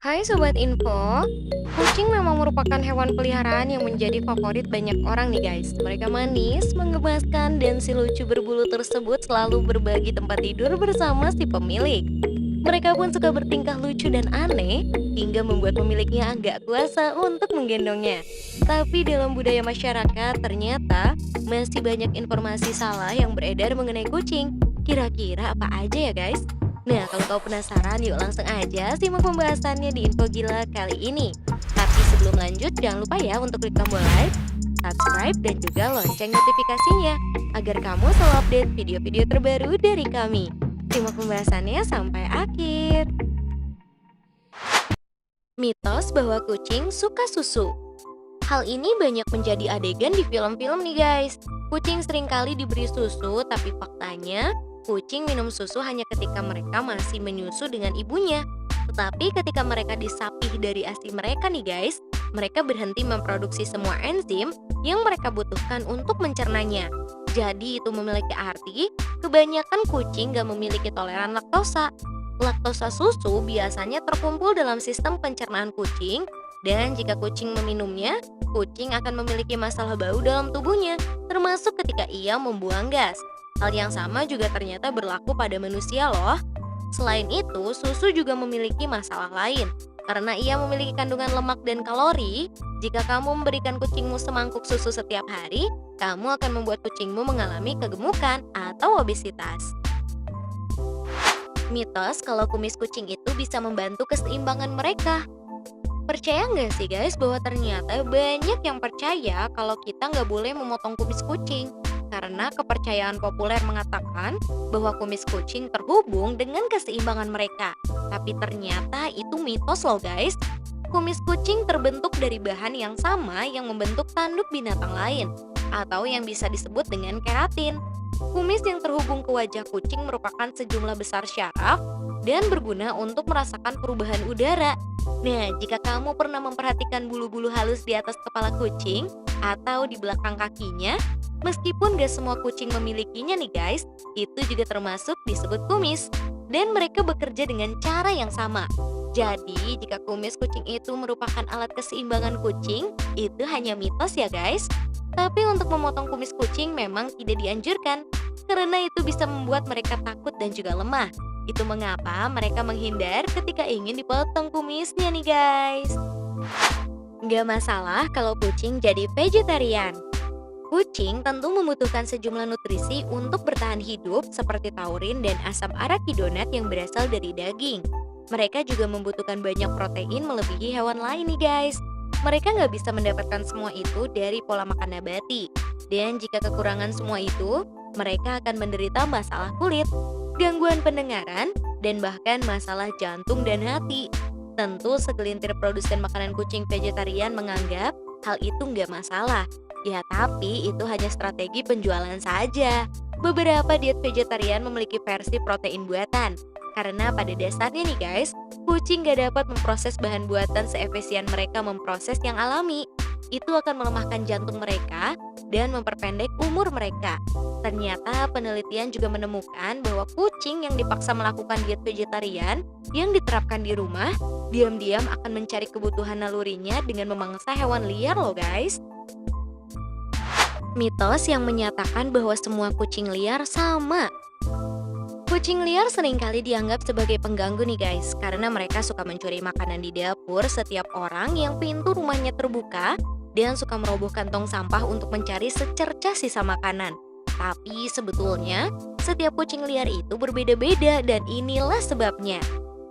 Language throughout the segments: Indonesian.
Hai Sobat Info, kucing memang merupakan hewan peliharaan yang menjadi favorit banyak orang nih guys. Mereka manis, menggemaskan, dan si lucu berbulu tersebut selalu berbagi tempat tidur bersama si pemilik. Mereka pun suka bertingkah lucu dan aneh, hingga membuat pemiliknya agak kuasa untuk menggendongnya. Tapi dalam budaya masyarakat, ternyata masih banyak informasi salah yang beredar mengenai kucing. Kira-kira apa aja ya guys? Nah, kalau kau penasaran, yuk langsung aja simak pembahasannya di Info Gila kali ini. Tapi sebelum lanjut, jangan lupa ya untuk klik tombol like, subscribe, dan juga lonceng notifikasinya agar kamu selalu update video-video terbaru dari kami. Simak pembahasannya sampai akhir. Mitos bahwa kucing suka susu. Hal ini banyak menjadi adegan di film-film nih guys. Kucing seringkali diberi susu, tapi faktanya kucing minum susu hanya ketika mereka masih menyusu dengan ibunya. Tetapi ketika mereka disapih dari ASI mereka nih guys, mereka berhenti memproduksi semua enzim yang mereka butuhkan untuk mencernanya. Jadi itu memiliki arti, kebanyakan kucing gak memiliki toleran laktosa. Laktosa susu biasanya terkumpul dalam sistem pencernaan kucing, dan jika kucing meminumnya, kucing akan memiliki masalah bau dalam tubuhnya, termasuk ketika ia membuang gas. Hal yang sama juga ternyata berlaku pada manusia loh. Selain itu, susu juga memiliki masalah lain. Karena ia memiliki kandungan lemak dan kalori, jika kamu memberikan kucingmu semangkuk susu setiap hari, kamu akan membuat kucingmu mengalami kegemukan atau obesitas. Mitos kalau kumis kucing itu bisa membantu keseimbangan mereka. Percaya nggak sih guys bahwa ternyata banyak yang percaya kalau kita nggak boleh memotong kumis kucing? Karena kepercayaan populer mengatakan bahwa kumis kucing terhubung dengan keseimbangan mereka. Tapi ternyata itu mitos loh guys. Kumis kucing terbentuk dari bahan yang sama yang membentuk tanduk binatang lain, atau yang bisa disebut dengan keratin. Kumis yang terhubung ke wajah kucing merupakan sejumlah besar syaraf dan berguna untuk merasakan perubahan udara. Nah, jika kamu pernah memperhatikan bulu-bulu halus di atas kepala kucing atau di belakang kakinya, meskipun gak semua kucing memilikinya nih guys, itu juga termasuk disebut kumis. Dan mereka bekerja dengan cara yang sama. Jadi, jika kumis kucing itu merupakan alat keseimbangan kucing, itu hanya mitos ya guys. Tapi untuk memotong kumis kucing memang tidak dianjurkan, karena itu bisa membuat mereka takut dan juga lemah. Itu mengapa mereka menghindar ketika ingin dipotong kumisnya nih guys. Gak masalah kalau kucing jadi vegetarian. Kucing tentu membutuhkan sejumlah nutrisi untuk bertahan hidup seperti taurin dan asam arakidonat yang berasal dari daging. Mereka juga membutuhkan banyak protein melebihi hewan lain nih guys. Mereka nggak bisa mendapatkan semua itu dari pola makan nabati. Dan jika kekurangan semua itu, mereka akan menderita masalah kulit, gangguan pendengaran, dan bahkan masalah jantung dan hati. Tentu segelintir produsen makanan kucing vegetarian menganggap hal itu nggak masalah. Ya tapi itu hanya strategi penjualan saja. Beberapa diet vegetarian memiliki versi protein buatan. Karena pada dasarnya nih guys, kucing gak dapat memproses bahan buatan seefisien mereka memproses yang alami. Itu akan melemahkan jantung mereka dan memperpendek umur mereka. Ternyata penelitian juga menemukan bahwa kucing yang dipaksa melakukan diet vegetarian yang diterapkan di rumah, diam-diam akan mencari kebutuhan nalurinya dengan memangsa hewan liar loh guys. Mitos yang menyatakan bahwa semua kucing liar sama. Kucing liar seringkali dianggap sebagai pengganggu nih guys, karena mereka suka mencuri makanan di dapur setiap orang yang pintu rumahnya terbuka dan suka merobohkan tong sampah untuk mencari secercah sisa makanan. Tapi sebetulnya, setiap kucing liar itu berbeda-beda dan inilah sebabnya.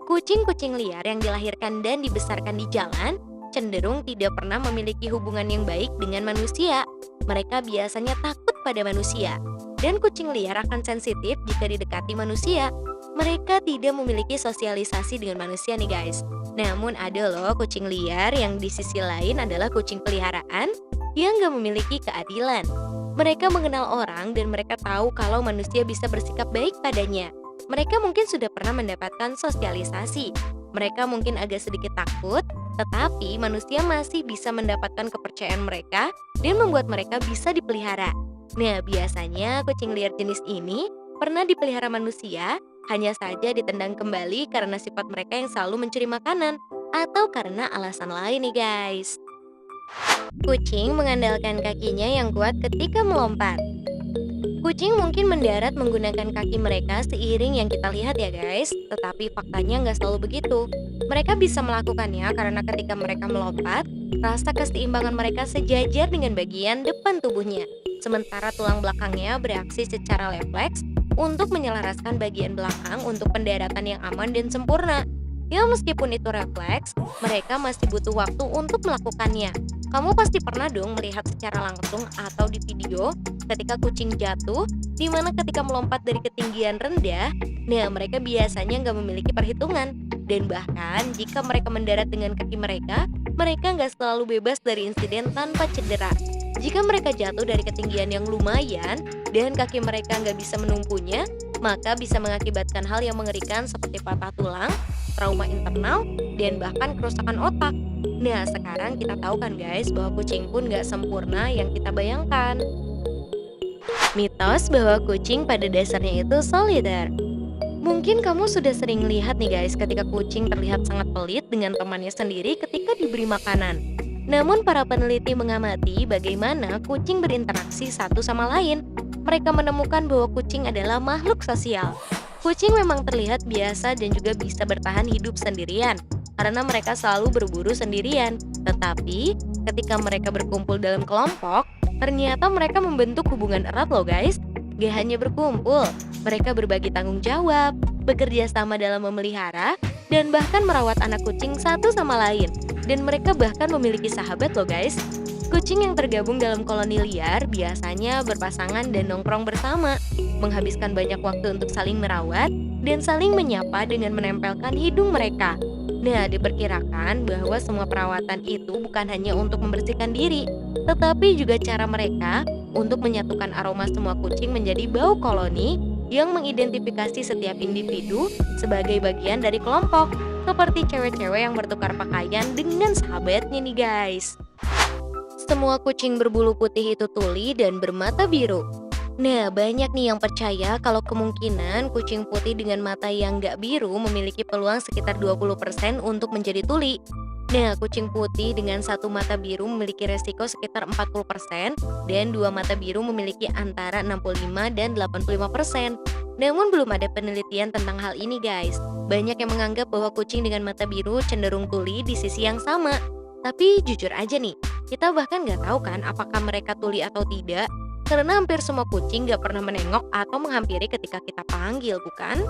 Kucing-kucing liar yang dilahirkan dan dibesarkan di jalan cenderung tidak pernah memiliki hubungan yang baik dengan manusia. Mereka biasanya takut pada manusia. Dan kucing liar akan sensitif jika didekati manusia. Mereka tidak memiliki sosialisasi dengan manusia nih guys. Namun ada loh kucing liar yang di sisi lain adalah kucing peliharaan yang gak memiliki keadilan. Mereka mengenal orang dan mereka tahu kalau manusia bisa bersikap baik padanya. Mereka mungkin sudah pernah mendapatkan sosialisasi. Mereka mungkin agak sedikit takut, tetapi manusia masih bisa mendapatkan kepercayaan mereka dan membuat mereka bisa dipelihara. Nah, biasanya kucing liar jenis ini pernah dipelihara manusia, hanya saja ditendang kembali karena sifat mereka yang selalu mencuri makanan. atau karena alasan lain nih guys. Kucing mengandalkan kakinya yang kuat ketika melompat. Kucing mungkin mendarat menggunakan kaki mereka seiring yang kita lihat ya guys, tetapi faktanya nggak selalu begitu. Mereka bisa melakukannya karena ketika mereka melompat, rasa keseimbangan mereka sejajar dengan bagian depan tubuhnya. Sementara tulang belakangnya bereaksi secara refleks untuk menyelaraskan bagian belakang untuk pendaratan yang aman dan sempurna. Ya meskipun itu refleks, mereka masih butuh waktu untuk melakukannya. Kamu pasti pernah dong melihat secara langsung atau di video ketika kucing jatuh, di mana ketika melompat dari ketinggian rendah, nah mereka biasanya nggak memiliki perhitungan. Dan bahkan jika mereka mendarat dengan kaki mereka nggak selalu bebas dari insiden tanpa cedera. Jika mereka jatuh dari ketinggian yang lumayan dan kaki mereka nggak bisa menumpunya, maka bisa mengakibatkan hal yang mengerikan seperti patah tulang, trauma internal, dan bahkan kerusakan otak. Nah, sekarang kita tahu kan guys bahwa kucing pun nggak sempurna yang kita bayangkan. Mitos bahwa kucing pada dasarnya itu soliter. Mungkin kamu sudah sering lihat nih guys ketika kucing terlihat sangat pelit dengan temannya sendiri ketika diberi makanan. Namun para peneliti mengamati bagaimana kucing berinteraksi satu sama lain. Mereka menemukan bahwa kucing adalah makhluk sosial. Kucing memang terlihat biasa dan juga bisa bertahan hidup sendirian karena mereka selalu berburu sendirian. Tetapi ketika mereka berkumpul dalam kelompok, ternyata mereka membentuk hubungan erat loh guys. Gak hanya berkumpul, mereka berbagi tanggung jawab, bekerja sama dalam memelihara, dan bahkan merawat anak kucing satu sama lain. Dan mereka bahkan memiliki sahabat loh guys. Kucing yang tergabung dalam koloni liar biasanya berpasangan dan nongkrong bersama, menghabiskan banyak waktu untuk saling merawat, dan saling menyapa dengan menempelkan hidung mereka. Nah, diperkirakan bahwa semua perawatan itu bukan hanya untuk membersihkan diri, tetapi juga cara mereka untuk menyatukan aroma semua kucing menjadi bau koloni yang mengidentifikasi setiap individu sebagai bagian dari kelompok, seperti cewek-cewek yang bertukar pakaian dengan sahabatnya nih guys. Semua kucing berbulu putih itu tuli dan bermata biru. Nah, banyak nih yang percaya kalau kemungkinan kucing putih dengan mata yang nggak biru memiliki peluang sekitar 20% untuk menjadi tuli. Nah, kucing putih dengan satu mata biru memiliki resiko sekitar 40% dan dua mata biru memiliki antara 65 dan 85%. Namun belum ada penelitian tentang hal ini guys. Banyak yang menganggap bahwa kucing dengan mata biru cenderung tuli di sisi yang sama. Tapi jujur aja nih, kita bahkan nggak tahu kan apakah mereka tuli atau tidak. Karena hampir semua kucing gak pernah menengok atau menghampiri ketika kita panggil, bukan?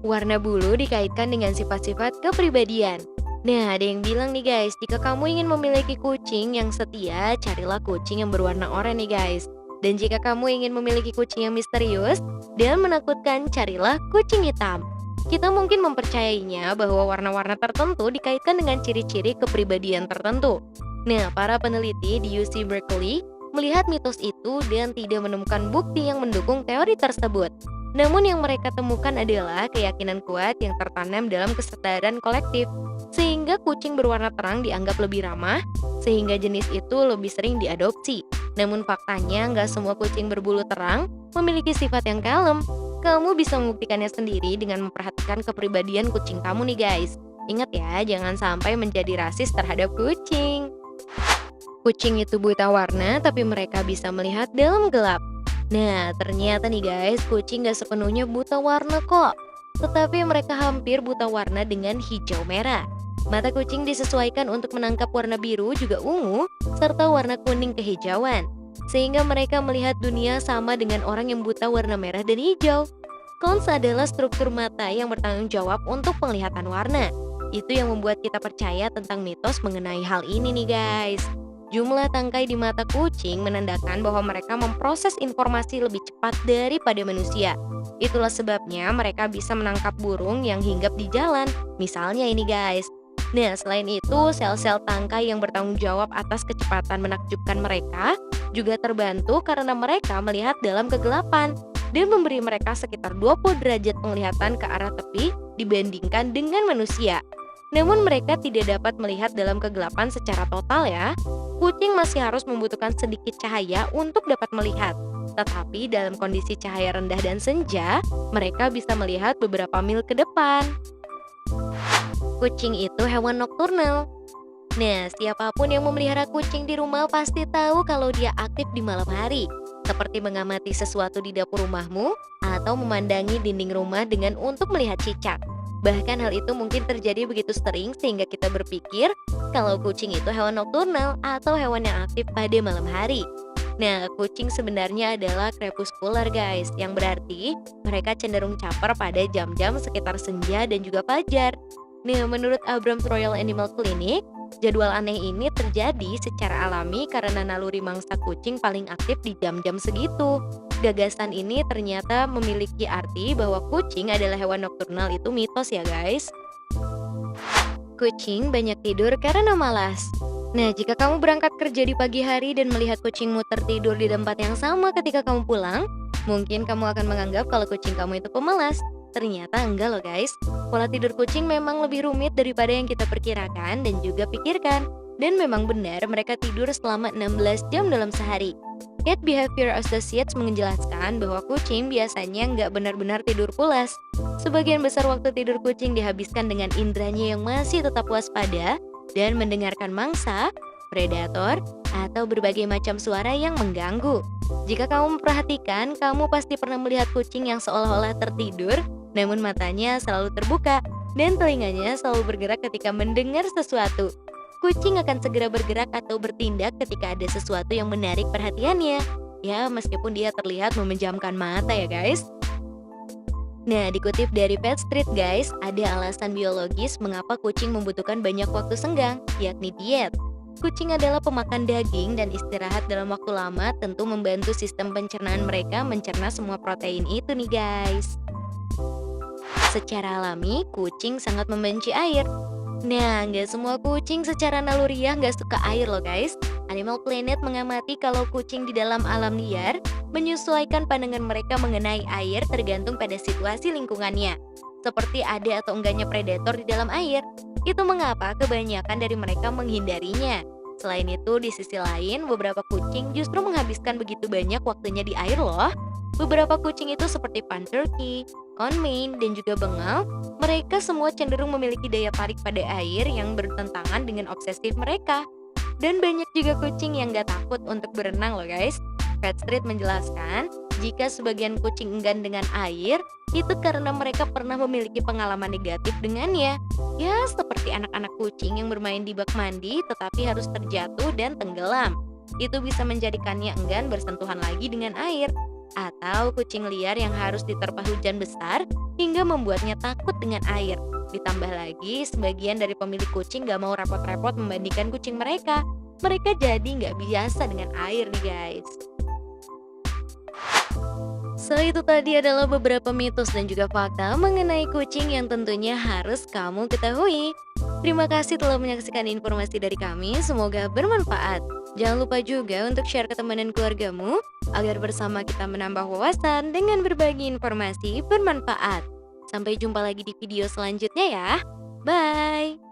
Warna bulu dikaitkan dengan sifat-sifat kepribadian. Nah, ada yang bilang nih guys, jika kamu ingin memiliki kucing yang setia, carilah kucing yang berwarna oranye nih guys. Dan jika kamu ingin memiliki kucing yang misterius dan menakutkan, carilah kucing hitam. Kita mungkin mempercayainya bahwa warna-warna tertentu dikaitkan dengan ciri-ciri kepribadian tertentu. Nah, para peneliti di UC Berkeley melihat mitos itu dan tidak menemukan bukti yang mendukung teori tersebut. Namun yang mereka temukan adalah keyakinan kuat yang tertanam dalam kesadaran kolektif, sehingga kucing berwarna terang dianggap lebih ramah, sehingga jenis itu lebih sering diadopsi. Namun faktanya nggak semua kucing berbulu terang memiliki sifat yang kalem. Kamu bisa membuktikannya sendiri dengan memperhatikan kepribadian kucing kamu nih guys. Ingat ya, jangan sampai menjadi rasis terhadap kucing. Kucing itu buta warna, tapi mereka bisa melihat dalam gelap. Nah, ternyata nih guys, kucing gak sepenuhnya buta warna kok. Tetapi mereka hampir buta warna dengan hijau merah. Mata kucing disesuaikan untuk menangkap warna biru juga ungu, serta warna kuning kehijauan. Sehingga mereka melihat dunia sama dengan orang yang buta warna merah dan hijau. Cons adalah struktur mata yang bertanggung jawab untuk penglihatan warna. Itu yang membuat kita percaya tentang mitos mengenai hal ini nih guys. Jumlah tangkai di mata kucing menandakan bahwa mereka memproses informasi lebih cepat daripada manusia. Itulah sebabnya mereka bisa menangkap burung yang hinggap di jalan. Misalnya ini guys. Nah, selain itu, sel-sel tangkai yang bertanggung jawab atas kecepatan menakjubkan mereka juga terbantu karena mereka melihat dalam kegelapan dan memberi mereka sekitar 20 derajat penglihatan ke arah tepi dibandingkan dengan manusia. Namun mereka tidak dapat melihat dalam kegelapan secara total ya. Kucing masih harus membutuhkan sedikit cahaya untuk dapat melihat. Tetapi dalam kondisi cahaya rendah dan senja, mereka bisa melihat beberapa mil ke depan. Kucing itu hewan nokturnal. Nah, siapapun yang memelihara kucing di rumah pasti tahu kalau dia aktif di malam hari, seperti mengamati sesuatu di dapur rumahmu atau memandangi dinding rumah dengan untuk melihat cicak. Bahkan hal itu mungkin terjadi begitu sering sehingga kita berpikir kalau kucing itu hewan nokturnal atau hewan yang aktif pada malam hari. Nah, kucing sebenarnya adalah crepuscular guys, yang berarti mereka cenderung caper pada jam-jam sekitar senja dan juga fajar. Nah, menurut Abrams Royal Animal Clinic, jadwal aneh ini terjadi secara alami karena naluri mangsa kucing paling aktif di jam-jam segitu. Gagasan ini ternyata memiliki arti bahwa kucing adalah hewan nokturnal itu mitos ya guys. Kucing banyak tidur karena malas. Nah, jika kamu berangkat kerja di pagi hari dan melihat kucingmu tertidur di tempat yang sama ketika kamu pulang, mungkin kamu akan menganggap kalau kucing kamu itu pemalas. Ternyata enggak loh guys. Pola tidur kucing memang lebih rumit daripada yang kita perkirakan dan juga pikirkan. Dan memang benar mereka tidur selama 16 jam dalam sehari. Cat Behavior Associates menjelaskan bahwa kucing biasanya nggak benar-benar tidur pulas. Sebagian besar waktu tidur kucing dihabiskan dengan indranya yang masih tetap waspada dan mendengarkan mangsa, predator, atau berbagai macam suara yang mengganggu. Jika kamu memperhatikan, kamu pasti pernah melihat kucing yang seolah-olah tertidur, namun matanya selalu terbuka dan telinganya selalu bergerak ketika mendengar sesuatu. Kucing akan segera bergerak atau bertindak ketika ada sesuatu yang menarik perhatiannya. Ya, meskipun dia terlihat memejamkan mata ya guys. Nah, dikutip dari Pet Street guys, ada alasan biologis mengapa kucing membutuhkan banyak waktu senggang, yakni diet. Kucing adalah pemakan daging dan istirahat dalam waktu lama tentu membantu sistem pencernaan mereka mencerna semua protein itu nih guys. Secara alami, kucing sangat membenci air. Nah, nggak semua kucing secara naluriah nggak suka air loh guys. Animal Planet mengamati kalau kucing di dalam alam liar menyesuaikan pandangan mereka mengenai air tergantung pada situasi lingkungannya. Seperti ada atau enggaknya predator di dalam air. Itu mengapa kebanyakan dari mereka menghindarinya. Selain itu, di sisi lain, beberapa kucing justru menghabiskan begitu banyak waktunya di air loh. Beberapa kucing itu seperti Pan Turkey, Con Maine, dan juga Bengal, mereka semua cenderung memiliki daya tarik pada air yang bertentangan dengan obsesif mereka. Dan banyak juga kucing yang gak takut untuk berenang loh guys. Pet Street menjelaskan, jika sebagian kucing enggan dengan air, itu karena mereka pernah memiliki pengalaman negatif dengannya. Ya, seperti anak-anak kucing yang bermain di bak mandi tetapi harus terjatuh dan tenggelam. Itu bisa menjadikannya enggan bersentuhan lagi dengan air. Atau kucing liar yang harus diterpa hujan besar hingga membuatnya takut dengan air. Ditambah lagi, sebagian dari pemilik kucing gak mau repot-repot membandingkan kucing mereka. Mereka jadi gak biasa dengan air nih guys. So, itu tadi adalah beberapa mitos dan juga fakta mengenai kucing yang tentunya harus kamu ketahui. Terima kasih telah menyaksikan informasi dari kami, semoga bermanfaat. Jangan lupa juga untuk share ke teman dan keluargamu, agar bersama kita menambah wawasan dengan berbagi informasi bermanfaat. Sampai jumpa lagi di video selanjutnya ya. Bye!